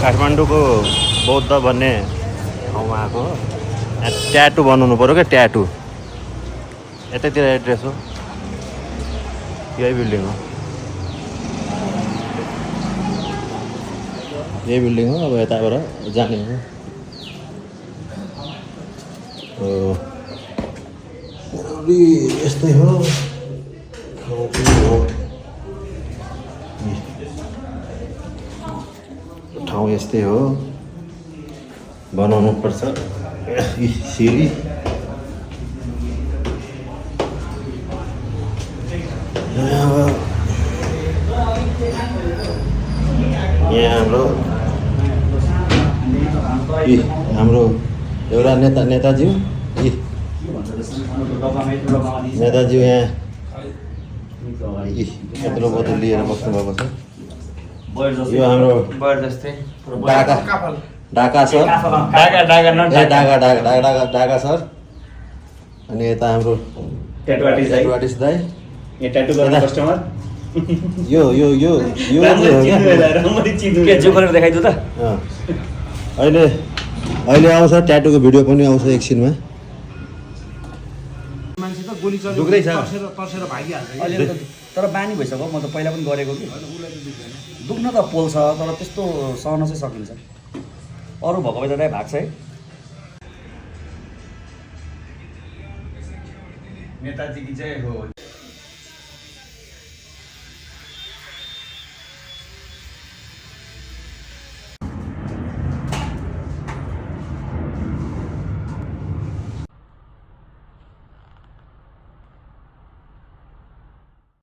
काठमाडौँको बौद्ध भन्ने ठाउँमा आएको हो। यहाँ ट्याटु बनाउनु पऱ्यो क्या, ट्याटु। यतैतिर एड्रेस हो, यही बिल्डिङ हो, यही बिल्डिङ हो। अब यताबाट जाने हो। यस्तै हो, ठाउँ यस्तै हो, बनाउनु पर्छ। सिँढी यहाँ हाम्रो एउटा नेताज्यू यहाँ यत्रो बोतल लिएर बस्नु भएको छ। यो हाम्रो ढाका सर, ढाका सर। अनि यता हाम्रो ट्याटु आर्टिस्ट दाइ। यो देखाइदिउ त। अहिले आउँछ ट्याटुको भिडियो पनि आउँछ एकछिनमा। दुख्दैछ अहिले तर बानी भइसक्यो। म त पहिला पनि गरेको कि दुख्न त पोल्छ, तर त्यस्तो सहन चाहिँ सकिन्छ। अरू भएको भए त भाग्छ है। नेताजी की जय हो।